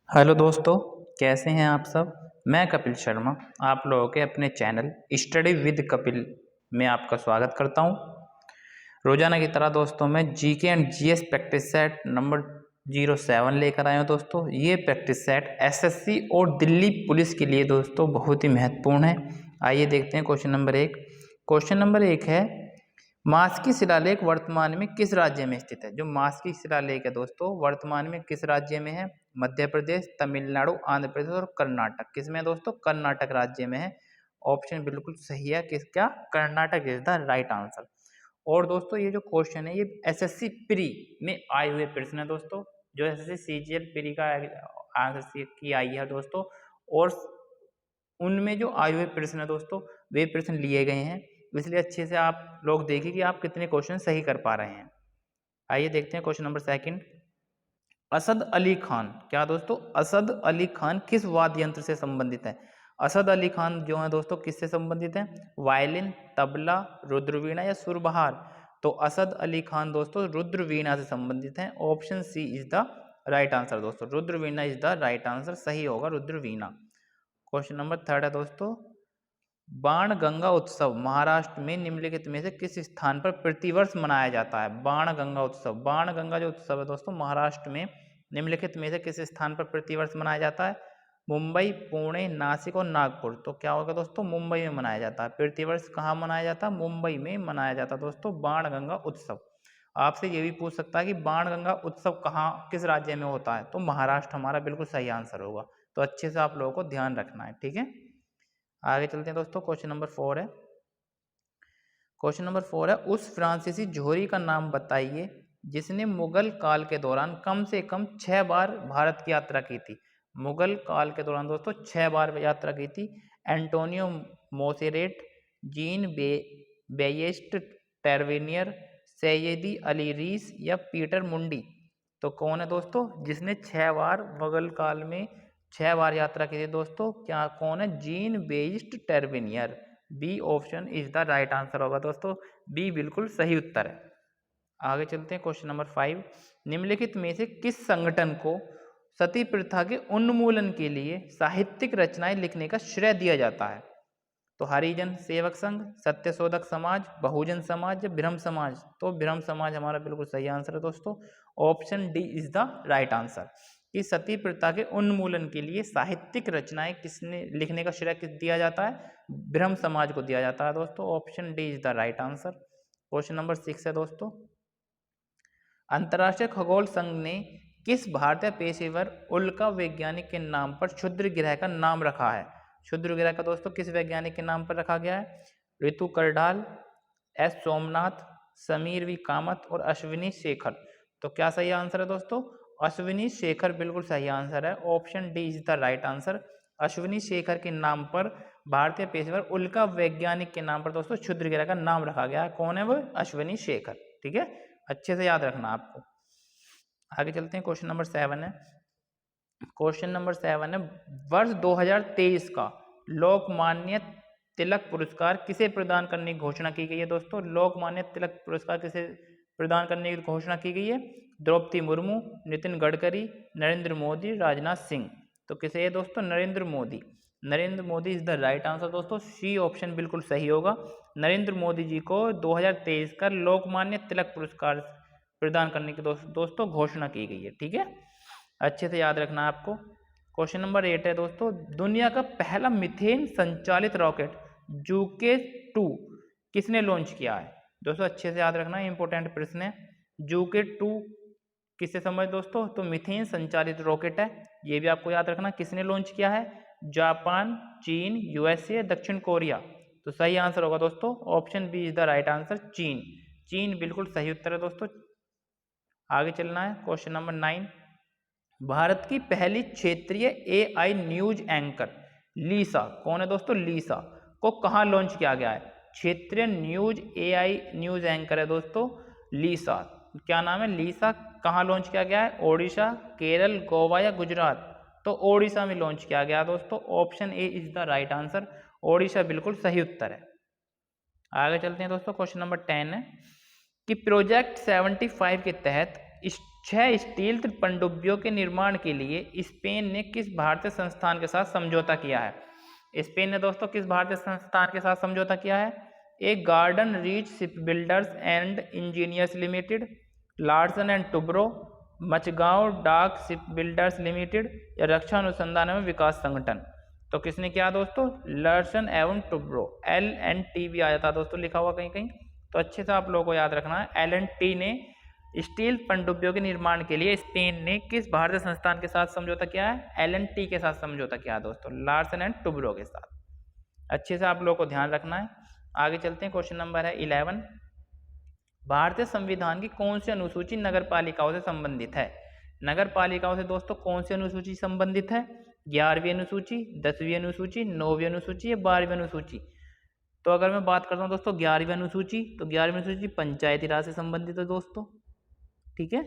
Hello दोस्तों, कैसे हैं आप सब। मैं कपिल शर्मा आप लोगों के अपने चैनल स्टडी विद कपिल में आपका स्वागत करता हूं। रोजाना की तरह दोस्तों मैं GK and GS practice set number 07 लेकर आया हूं। दोस्तों ये प्रैक्टिस सेट एसएससी और दिल्ली पुलिस के लिए दोस्तों बहुत ही महत्वपूर्ण है। आइए देखते हैं क्वेश्चन नंबर 1। क्वेश्चन नंबर 1 है, मास्की शिलालेख वर्तमान में किस राज्य में स्थित है। जो मास्की शिलालेख है दोस्तों वर्तमान में किस राज्य में है। मध्य प्रदेश, तमिलनाडु, आंध्र प्रदेश और कर्नाटक। किसमें दोस्तों? कर्नाटक राज्य में है। ऑप्शन बिल्कुल सही है। किसका? Karnataka is the right answer. और दोस्तों ये जो क्वेश्चन है ये एसएससी प्री में आए हुए प्रश्न है दोस्तों। जो एसएससी सीजीएल प्री का आंसर की आई है दोस्तों, और उनमें जो आए हुए प्रश्न है दोस्तों वे प्रश्न लिए गए हैं। इसलिए अच्छे से आप लोग देखिए कि आप कितने क्वेश्चन सही कर पा रहे हैं। आइए देखते हैं क्वेश्चन नंबर 2। असद अली खान, क्या दोस्तों? असद अली खान किस वाद्य यंत्र से संबंधित है। असद अली खान जो है दोस्तों किससे संबंधित है? वायलिन, तबला, रुद्रवीणा या सुरबहार। तो असद अली खान दोस्तों रुद्रवीणा से संबंधित है। Option C is the right answer दोस्तों। Rudraveena is the right answer, सही होगा रुद्रवीणा। क्वेश्चन नंबर 3 है दोस्तों, बाण गंगा उत्सव महाराष्ट्र में निम्नलिखित में से किस स्थान पर प्रतिवर्ष मनाया जाता है। बाण गंगा उत्सव, बाण गंगा जो उत्सव है दोस्तों महाराष्ट्र में निम्नलिखित में से किस स्थान पर प्रतिवर्ष मनाया जाता है। मुंबई, पुणे, नासिक और नागपुर। तो क्या होगा दोस्तों? मुंबई में मनाया जाता है। प्रतिवर्ष कहाँ मनाया जाता है? मुंबई में मनाया जाता है दोस्तों बाण गंगा उत्सव। आपसे ये भी पूछ सकता है कि बाण गंगा उत्सव कहाँ किस राज्य में होता है। तो महाराष्ट्र हमारा बिल्कुल सही आंसर होगा। तो अच्छे से आप लोगों को ध्यान रखना है, ठीक है। आगे चलते हैं दोस्तों। क्वेश्चन नंबर 4 है। क्वेश्चन नंबर 4 है, उस फ्रांसीसी झोरी का नाम बताइए जिसने मुगल काल के दौरान कम से कम 6 बार भारत की यात्रा की थी। मुगल काल के दौरान दोस्तों 6 बार यात्रा की थी। एंटोनियो मोसेरेट, जीन बेयेस्ट टेरवेनियर, सैयदी अली रीस या पीटर मुंडी। तो कौन है दोस्तों जिसने 6 बार मुगल काल में 6 बार यात्रा की थी दोस्तों? क्या कौन है? Jean Baptiste Tavernier. B option is the right answer होगा दोस्तों। बी बिल्कुल सही उत्तर है। आगे चलते हैं क्वेश्चन नंबर 5। निम्नलिखित में से किस संगठन को सती प्रथा के उन्मूलन के लिए साहित्यिक रचनाएं लिखने का श्रेय दिया जाता है। तो हरिजन सेवक संघ, सत्यशोधक समाज, बहुजन समाज या ब्रह्म समाज। तो ब्रह्म समाज हमारा बिल्कुल सही आंसर है दोस्तों। Option D is the right answer. कि सती प्रथा के उन्मूलन के लिए साहित्यिक रचनाएं किसने लिखने का श्रेय किस दिया जाता है? ब्रह्म समाज को दिया जाता है दोस्तों। Option D is the right answer. Question number 6 है दोस्तों, अंतर्राष्ट्रीय खगोल संघ ने किस भारतीय पेशेवर उल्का वैज्ञानिक के नाम पर क्षुद्र ग्रह का नाम रखा है। क्षुद्र ग्रह का दोस्तों किस वैज्ञानिक के नाम पर रखा गया है? ऋतु करडाल, एस सोमनाथ, समीर वी कामत और अश्विनी शेखर। तो क्या सही आंसर है दोस्तों? अश्विनी शेखर बिल्कुल सही आंसर है। Option D is the right answer. Ashwini Shekhar के नाम पर भारतीय पेशेवर उल्का वैज्ञानिक के नाम पर दोस्तों क्षुद्र ग्रह का नाम रखा गया है। कौन है वो? अश्विनी शेखर, ठीक है। अच्छे से याद रखना आपको। आगे चलते हैं। क्वेश्चन नंबर 7 है। क्वेश्चन नंबर 7 है, वर्ष 2023 का लोकमान्य तिलक पुरस्कार किसे प्रदान करने की घोषणा की गई है दोस्तों? लोकमान्य तिलक पुरस्कार किसे प्रदान करने की घोषणा की गई है? द्रौपदी मुर्मू, नितिन गडकरी, नरेंद्र मोदी, राजनाथ सिंह। तो किसे है दोस्तों? Narendra Modi. Narendra Modi is the right answer दोस्तों। सी ऑप्शन बिल्कुल सही होगा। नरेंद्र मोदी जी को 2023 का लोकमान्य तिलक पुरस्कार प्रदान करने की दोस्तों घोषणा की गई है, ठीक है। अच्छे से याद रखना है आपको। क्वेश्चन नंबर 8 है दोस्तों, दुनिया का पहला मिथेन संचालित रॉकेट जूके 2 किसने लॉन्च किया है। दोस्तों अच्छे से याद रखना, इंपॉर्टेंट प्रश्न है। जूके 2 किससे संबंधित दोस्तों? तो मिथेन संचालित रॉकेट है। ये भी आपको याद रखना। किसने लॉन्च किया है? जापान, चीन, यूएसए, दक्षिण कोरिया। तो सही आंसर होगा दोस्तों option B is the right answer, चीन। चीन बिल्कुल सही उत्तर है दोस्तों। आगे चलना है। क्वेश्चन नंबर 9, भारत की पहली क्षेत्रीय एआई न्यूज एंकर लीसा, कौन है दोस्तों? लीसा को कहाँ लॉन्च किया गया है? क्षेत्रीय न्यूज एआई न्यूज एंकर है दोस्तों लीसा। क्या नाम है? लीसा। कहाँ लॉन्च किया गया है? ओडिशा, केरल, गोवा या गुजरात। तो ओडिशा में लॉन्च किया गया दोस्तों। Option A is the right answer. Odisha बिल्कुल सही उत्तर है। आगे चलते हैं दोस्तों। क्वेश्चन नंबर 10 है कि प्रोजेक्ट 75 के तहत छह स्टील पनडुब्बियों के निर्माण के लिए स्पेन ने किस भारतीय संस्थान के साथ समझौता किया है? स्पेन ने दोस्तों किस भारतीय संस्थान के साथ समझौता किया है? एक Garden Reach Ship Builders and Engineers Limited, Larsen and Toubro, Mazagon Dock Ship builders limited या रक्षा अनुसंधान एवं विकास संगठन। तो किसने किया दोस्तों? लार्सन एवं टुब्रो। LNT भी आया था दोस्तों लिखा हुआ कहीं कहीं, तो अच्छे से आप लोगों को याद रखना है। LNT ने स्टील पनडुब्बियों के निर्माण के लिए स्पेन ने किस भारतीय संस्थान के साथ समझौता किया है? LNT के साथ समझौता किया है दोस्तों, लार्सन एंड टुब्रो के साथ। अच्छे से आप लोगों को ध्यान रखना है। आगे चलते हैं, क्वेश्चन नंबर है 11। भारतीय संविधान की कौन सी अनुसूची नगर पालिकाओं से संबंधित है? नगर पालिकाओं से दोस्तों कौन सी अनुसूची संबंधित है? 11वीं अनुसूची, 10वीं अनुसूची, 9वीं अनुसूची या 12वीं अनुसूची? तो अगर मैं बात करता हूँ दोस्तों 11वीं अनुसूची, तो 11वीं अनुसूची पंचायती राज से संबंधित है दोस्तों, ठीक है।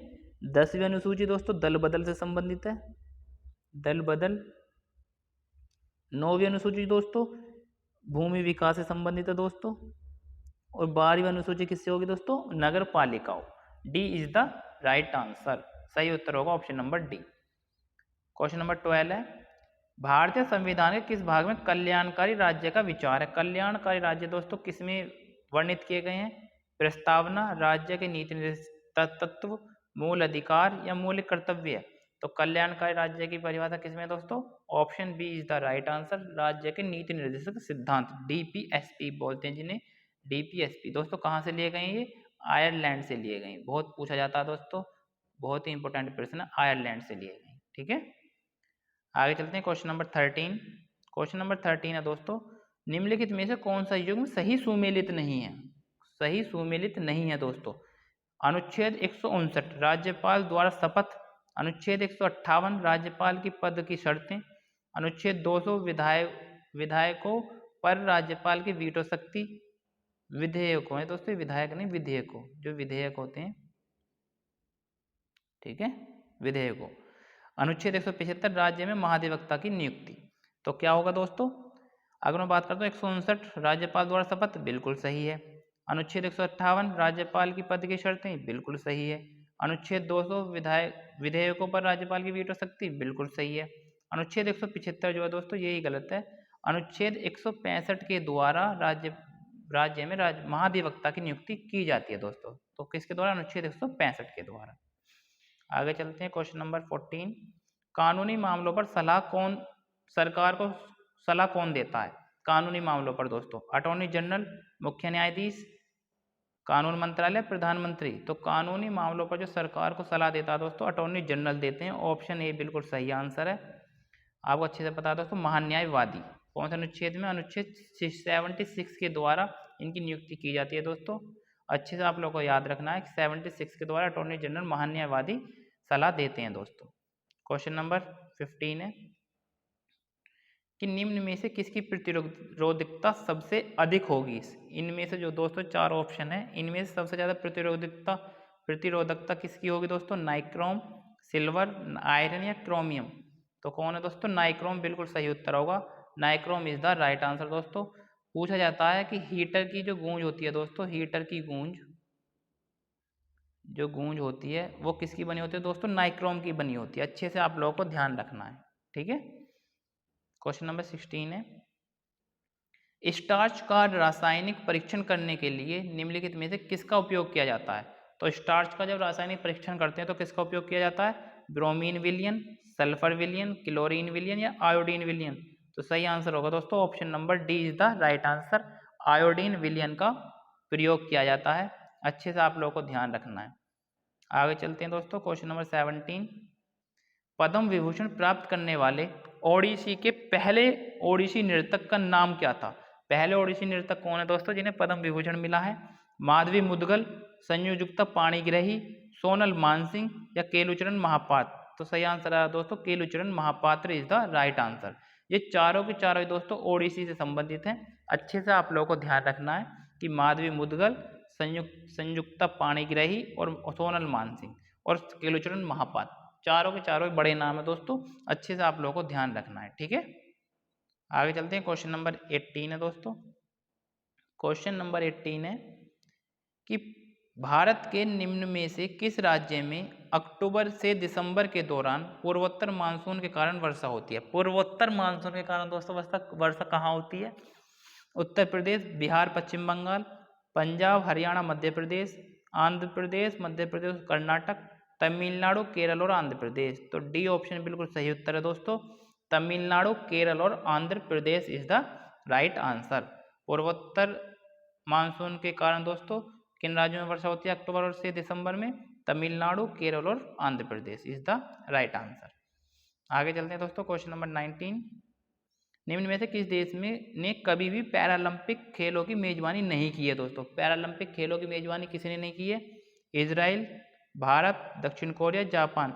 10वीं अनुसूची दोस्तों दल बदल से संबंधित है, दल बदल। 9वीं अनुसूची दोस्तों भूमि विकास से संबंधित है दोस्तों, और 12वीं अनुसूची किससे होगी दोस्तों? नगर पालिकाओं। D is the right answer, सही उत्तर होगा option number D. Question number 12 है, भारतीय संविधान के किस भाग में कल्याणकारी राज्य का विचार है? कल्याणकारी राज्य दोस्तों किसमें वर्णित किए गए हैं? प्रस्तावना, राज्य के नीति तत्व, मूल अधिकार या मूल कर्तव्य। तो कल्याणकारी राज्य की परिभाषा किसमें दोस्तों? Option B is the right answer, राज्य के नीति निर्देशक सिद्धांत, DPSP बोलते हैं जिन्हें, DPSP। दोस्तों कहाँ से लिए गए हैं ये? आयरलैंड से लिए गए। बहुत पूछा जाता है दोस्तों, बहुत ही इंपॉर्टेंट प्रश्न है, आयरलैंड से लिए गए, ठीक है। आगे चलते हैं, क्वेश्चन नंबर 13। क्वेश्चन नंबर 13 है दोस्तों, निम्नलिखित में से कौन सा युग्म सही सुमेलित नहीं है? सही सुमेलित नहीं है दोस्तों। अनुच्छेद 159 राज्यपाल द्वारा शपथ, अनुच्छेद 158 राज्यपाल की पद की शर्तें, अनुच्छेद 200 विधायकों पर राज्यपाल की वीटो शक्ति, विधेयकों है दोस्तों, विधायक नहीं विधेयकों, जो विधेयक होते हैं, ठीक है, विधेयकों। अनुच्छेद 175 राज्य में महाधिवक्ता की नियुक्ति। तो क्या होगा दोस्तों? अगर मैं बात करता हूँ 159 राज्यपाल द्वारा शपथ, बिल्कुल सही है। अनुच्छेद 158 राज्यपाल की पद की शर्तें, बिल्कुल सही है। अनुच्छेद 200 विधेयकों पर राज्यपाल की वीटो शक्ति, बिल्कुल सही है। अनुच्छेद 175 जो है दोस्तों यही गलत है। अनुच्छेद 165 के द्वारा राज्य में महाधिवक्ता की नियुक्ति की जाती है दोस्तों। तो किसके द्वारा? अनुच्छेद 165 के द्वारा। आगे चलते हैं, क्वेश्चन नंबर 14। कानूनी मामलों पर सरकार को सलाह कौन देता है? कानूनी मामलों पर दोस्तों अटॉर्नी जनरल, मुख्य न्यायाधीश, कानून मंत्रालय, प्रधानमंत्री। तो कानूनी मामलों पर जो सरकार को सलाह देता है दोस्तों अटॉर्नी जनरल देते हैं। ऑप्शन ए बिल्कुल सही आंसर है। आपको अच्छे से पता है दोस्तों, महान्यायवादी कौन से अनुच्छेद में? अनुच्छेद 76 के द्वारा इनकी नियुक्ति की जाती है दोस्तों। अच्छे से आप लोगों को याद रखना है कि 76 के द्वारा अटॉर्नी जनरल महान्यायवादी सलाह देते हैं दोस्तों। क्वेश्चन नंबर 15 है कि निम्न में से किसकी प्रतिरोधकता सबसे अधिक होगी? इनमें से जो दोस्तों 4 ऑप्शन है, इनमें से सबसे ज़्यादा प्रतिरोधकता किसकी होगी दोस्तों? नाइक्रोम, सिल्वर, आयरन या क्रोमियम। तो कौन है दोस्तों? नाइक्रोम बिल्कुल सही उत्तर होगा। Nichrome is the right answer दोस्तों। पूछा जाता है कि हीटर की जो गूंज होती है दोस्तों, हीटर की गूंज जो गूंज होती है वो किसकी बनी होती है दोस्तों? नाइक्रोम की बनी होती है। अच्छे से आप लोगों को ध्यान रखना है, ठीक है। क्वेश्चन नंबर 16 है, स्टार्च का रासायनिक परीक्षण करने के लिए निम्नलिखित में से किसका उपयोग किया जाता है? तो स्टार्च का जब रासायनिक परीक्षण करते हैं तो किसका उपयोग किया जाता है? ब्रोमीन विलयन, सल्फर विलयन, क्लोरीन विलयन या आयोडीन विलयन। तो सही आंसर होगा दोस्तों option number D is the right answer. Iodine विलयन का प्रयोग किया जाता है। अच्छे से आप लोगों को ध्यान रखना है। आगे चलते हैं दोस्तों, क्वेश्चन नंबर 17। पद्म विभूषण प्राप्त करने वाले ओडिसी के पहले ओडिसी नृतक का नाम क्या था? पहले ओडिसी नृतक कौन है दोस्तों जिन्हें पद्म विभूषण मिला है? माधवी मुदगल, संयुक्ता पाणिग्राही, सोनल मानसिंह या केलुचरण महापात्र। तो सही आंसर है दोस्तों Kelucharan Mohapatra is the right answer. ये चारों के चारों दोस्तों ओडिसी से संबंधित हैं। अच्छे से आप लोगों को ध्यान रखना है कि माधवी मुदगल, संयुक्ता पाणिग्राही और सोनल मानसिंह और केलुचरण महापात्र, चारों के चारों बड़े नाम है दोस्तों। अच्छे से आप लोगों को ध्यान रखना है, ठीक है। आगे चलते हैं, क्वेश्चन नंबर 18 है दोस्तों। क्वेश्चन नंबर 18 है कि भारत के निम्न में से किस राज्य में अक्टूबर से दिसंबर के दौरान पूर्वोत्तर मानसून के कारण वर्षा होती है। पूर्वोत्तर मानसून के कारण दोस्तों वर्षा कहाँ होती है? उत्तर प्रदेश, बिहार, पश्चिम बंगाल, पंजाब, हरियाणा, मध्य प्रदेश, आंध्र प्रदेश, मध्य प्रदेश, कर्नाटक, तमिलनाडु, केरल और आंध्र प्रदेश। तो डी ऑप्शन बिल्कुल सही उत्तर है दोस्तों। तमिलनाडु, केरल और Andhra Pradesh is the right answer. पूर्वोत्तर मानसून के कारण दोस्तों किन राज्यों में वर्षा होती है अक्टूबर से दिसंबर में? तमिलनाडु, केरल और Andhra Pradesh is the right answer. आगे चलते हैं दोस्तों, क्वेश्चन नंबर 19। निम्न में से किस देश में ने कभी भी पैरालंपिक खेलों की मेजबानी नहीं की है दोस्तों? पैरालंपिक खेलों की मेजबानी किसी ने नहीं की है? इजराइल, भारत, दक्षिण कोरिया, जापान।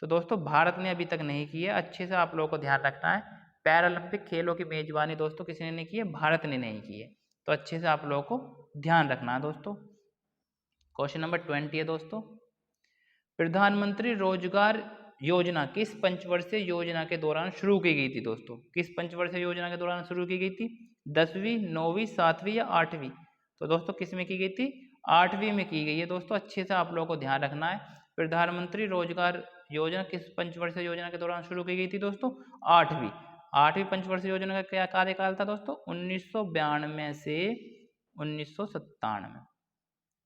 तो दोस्तों भारत ने अभी तक नहीं की है। अच्छे से आप लोगों को ध्यान रखना है, पैरालंपिक खेलों की मेजबानी दोस्तों किसी ने नहीं की है? भारत ने नहीं की है। तो अच्छे से आप लोगों को ध्यान रखना है दोस्तों। क्वेश्चन नंबर 20 है दोस्तों, प्रधानमंत्री रोजगार योजना किस पंचवर्षीय योजना के दौरान शुरू की गई थी दोस्तों? किस पंचवर्षीय योजना के दौरान शुरू की गई थी? 10वीं, 9वीं, 7वीं या 8वीं? तो दोस्तों किस में की गई थी? 8वीं में की गई है दोस्तों। अच्छे से आप लोगों को ध्यान रखना है, प्रधानमंत्री रोजगार योजना किस पंचवर्षीय योजना के दौरान शुरू की गई थी दोस्तों? 8वीं पंचवर्षीय योजना का क्या कार्यकाल था दोस्तों? 1992 से 1997।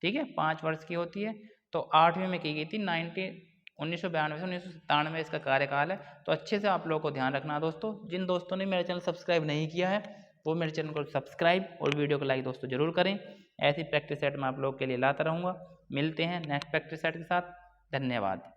ठीक है, 5 वर्ष की होती है। तो 8वीं में की गई थी 1992 से 1997 इसका कार्यकाल है। तो अच्छे से आप लोगों को ध्यान रखना दोस्तों। जिन दोस्तों ने मेरा चैनल सब्सक्राइब नहीं किया है वो मेरे चैनल को सब्सक्राइब और वीडियो को लाइक दोस्तों जरूर करें। ऐसी प्रैक्टिस सेट मैं आप लोगों के लिए लाता रहूँगा। मिलते हैं नेक्स्ट प्रैक्टिस सेट के साथ। धन्यवाद।